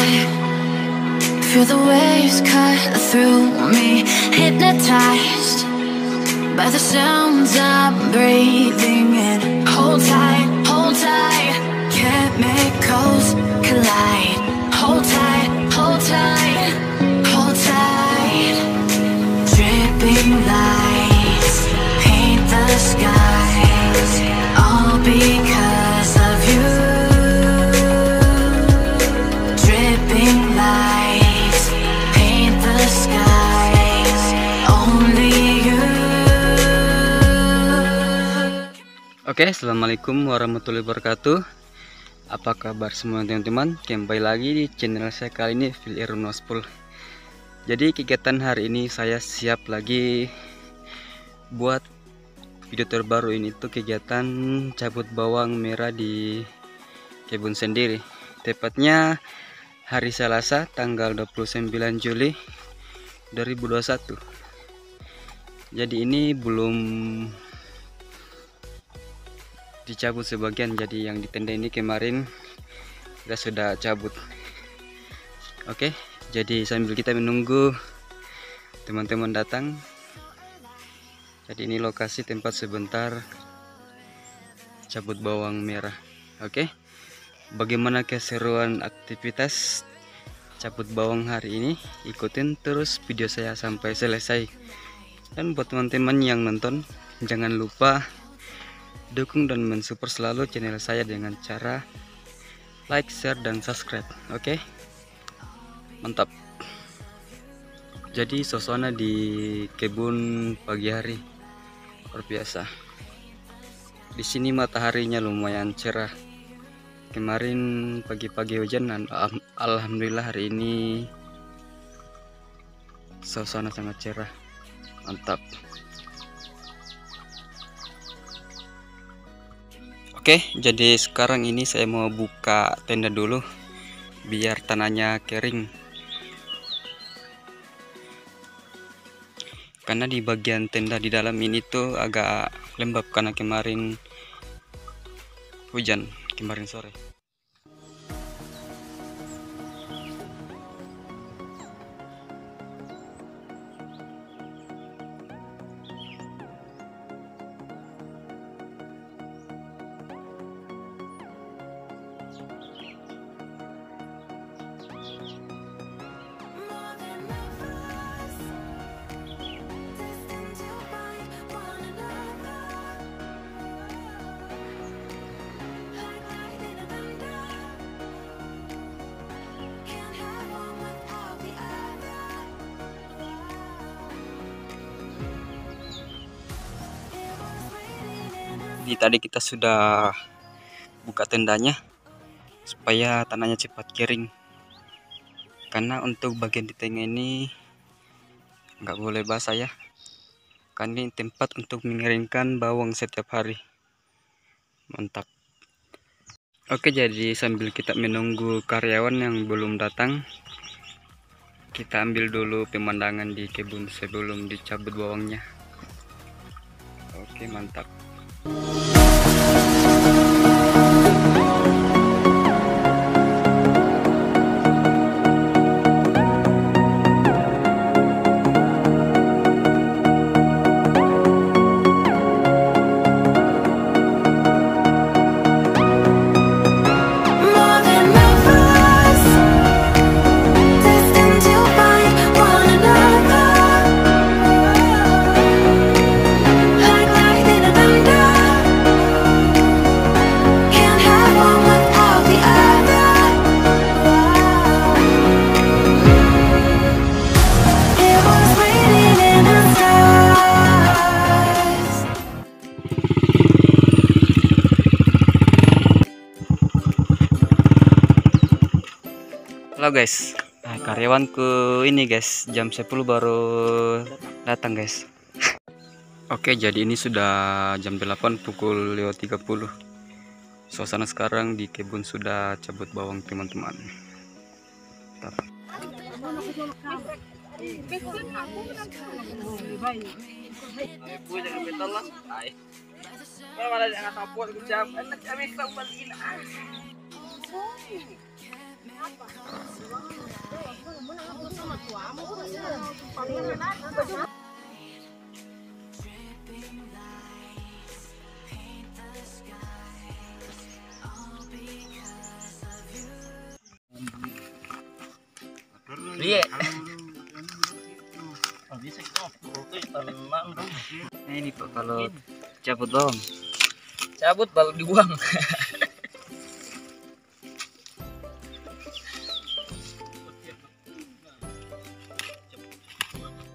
high, feel the waves cut through me, hypnotized by the sounds I'm breathing in. Hold tight, chemicals collide. Hold tight, hold tight, hold tight. Dripping lights paint the skies, all because of you. Dripping lights paint the skies, only you. Oke, assalamualaikum warahmatullahi wabarakatuh. Apa kabar semua teman-teman? Kembali lagi di channel saya kali ini, Phil Irunwaspul. Jadi kegiatan hari ini saya siap lagi buat video terbaru. Ini tuh kegiatan cabut bawang merah di kebun sendiri. Tepatnya hari Selasa tanggal 29 Juli 2021. Jadi ini belum dicabut sebagian, jadi yang di tenda ini kemarin kita sudah cabut. Oke, jadi sambil kita menunggu teman-teman datang, jadi ini lokasi tempat sebentar cabut bawang merah. Oke, bagaimana keseruan aktivitas cabut bawang hari ini? Ikutin terus video saya sampai selesai. Dan buat teman-teman yang nonton, jangan lupa dukung dan mensupport selalu channel saya dengan cara like, share, dan subscribe. Oke, mantap. Jadi suasana di kebun pagi hari luar biasa. Di sini mataharinya lumayan cerah. Kemarin pagi-pagi hujan dan alhamdulillah hari ini suasana sangat cerah. Mantap. Oke, jadi sekarang ini saya mau buka tenda dulu biar tanahnya kering. Karena di bagian tenda di dalam ini tuh agak lembab karena kemarin hujan kemarin sore. Ini tadi kita sudah buka tendanya supaya tanahnya cepat kering. Karena untuk bagian di tengah ini nggak boleh basah ya. Karena ini tempat untuk mengeringkan bawang setiap hari. Mantap. Oke, jadi sambil kita menunggu karyawan yang belum datang, kita ambil dulu pemandangan di kebun sebelum dicabut bawangnya. Oke, mantap. Halo guys, nah, karyawanku ini guys jam 10 baru datang guys. Oke, jadi ini sudah jam 8 pukul 5.30. Suasana sekarang di kebun sudah cabut bawang teman-teman. Iya. Nah, ini Pak, kalau cabut bawang, cabut baru dibuang.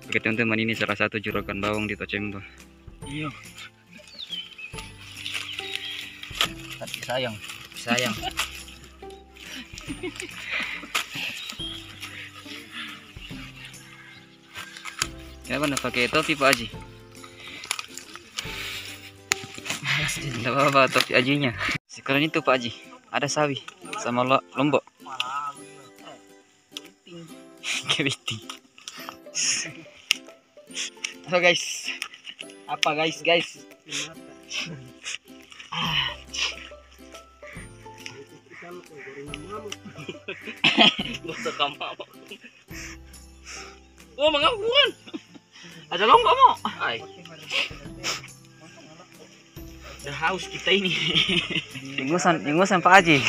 Oke teman-teman, ini salah satu juragan bawang di Tocembo. Iya. Tapi sayang. Ya mana pakai topi Pak Haji? Tidak apa-apa topi Hajinya. Sekarang itu Pak Haji, ada sawi sama lombok. Kepiting. So guys, apa guys? Oh, mengakuan. Ada lombok mo. Ay. Udah haus kita ini. Ingusan Pak Haji.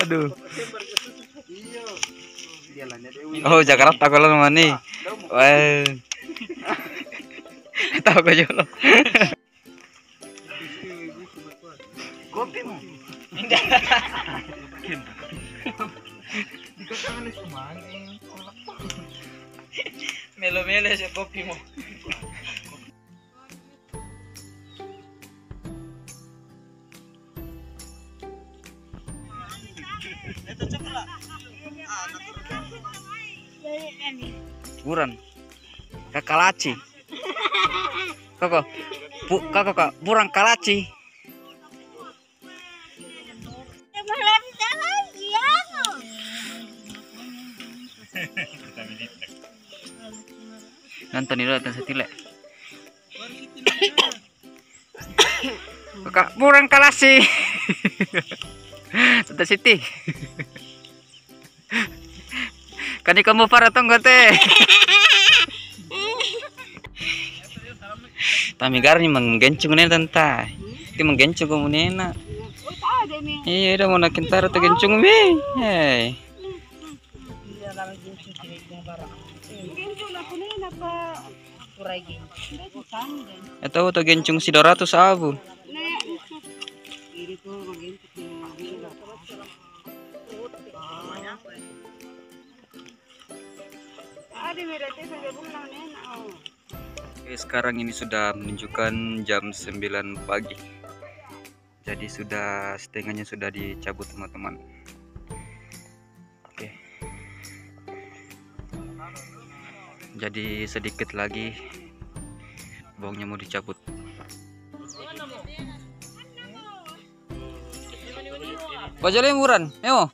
Aduh. Oh, Jakarta kalau mana? Wah. Tahu kau jolo. Kopi mo. Melo-melo siya kopi mo. Buran. Kakalaci. Koko. Kak, burang kalaci. Nonton dulu atas setile. Kakak burang kalasi. Tante Siti. Kani kamu para tonggote. Tamigar ni menggencung ni tanta. Ki menggencung kamu nena. Iya, udah mau nakin taruh tuh gencung mi. Hey. Atau tuh gencung si 200 abu. Oke, sekarang ini sudah menunjukkan jam 9 pagi. Jadi sudah setengahnya sudah dicabut teman-teman. Oke. Jadi sedikit lagi bawangnya mau dicabut. Bajale murah, yo.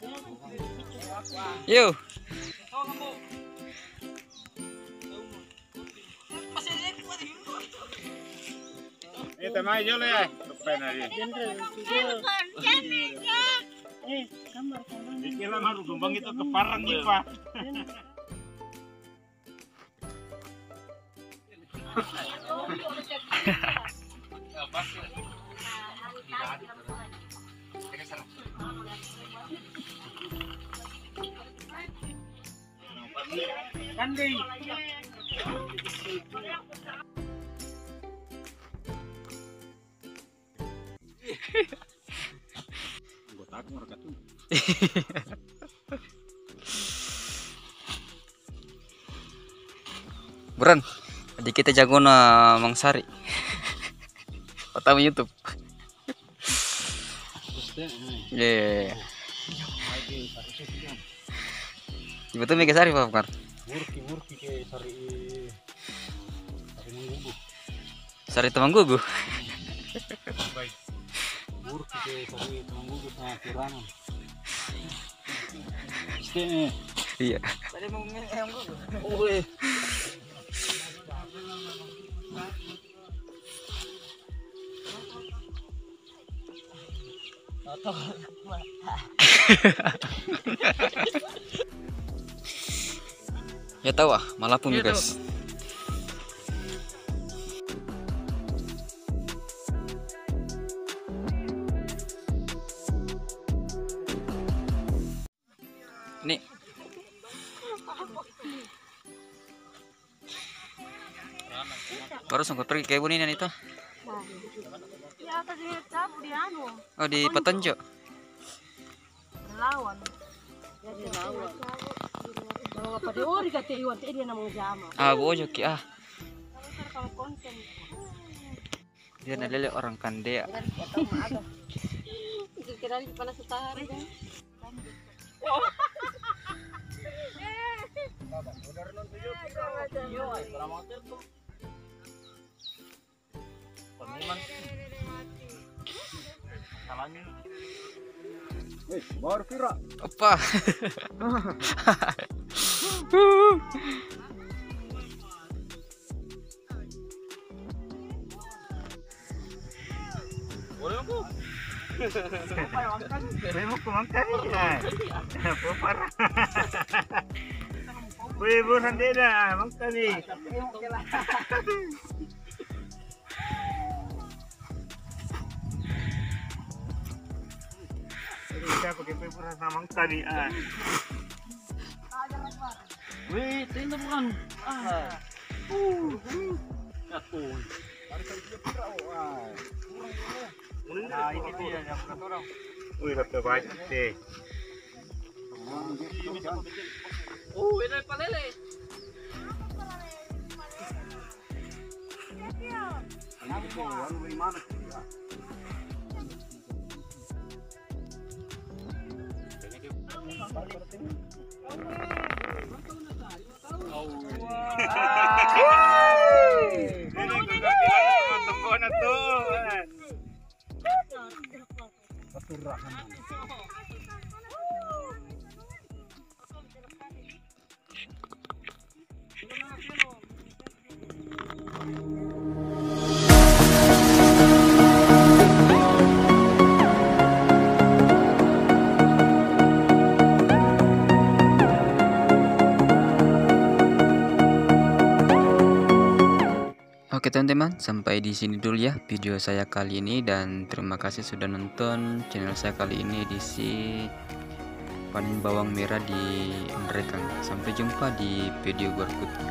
Yo. Ito mai yo le ay. Kailan marugumbang ito ke parang ipa. Kandai. Buran, tadi kita jago na Mangsari. Pertama YouTube. Yeah. Betul Mega Sari Pak Bakar. Murki ke sari manggugu. Sari Temanggugu. Baik. Murki ke sari manggugu sa Kirangan. Iya. Tadi mau ayam gugu. Oh. Ya tahu ah, malah pun guys. Nih. Baru sangkut pergi ke Bunian itu. Ya tadi cabu di anu. Oh di Petonjo. Lawan. Ya lawan. Kalau apa dia ori kata iwan dia namanya jama. Ah bojo ki ah. Kalau konten. Dia nalele orang Kandea. Kira di panas setahari kan. Baru kira. Apa? Boleh aku. Saya mau ke makan ya. Apa parah? Wih, bukan dah makan ni. Kita pakai pura sama makan ni ah. Wih, tinta bukan. Jatuh. Nah, ini dia yang kata orang. Wih, dapat banyak deh. Oh, ini palele. Tunggu na tu. Oke teman-teman, sampai di sini dulu ya video saya kali ini, dan terima kasih sudah nonton channel saya kali ini edisi panen bawang merah di Ndrekang. Sampai jumpa di video berikutnya.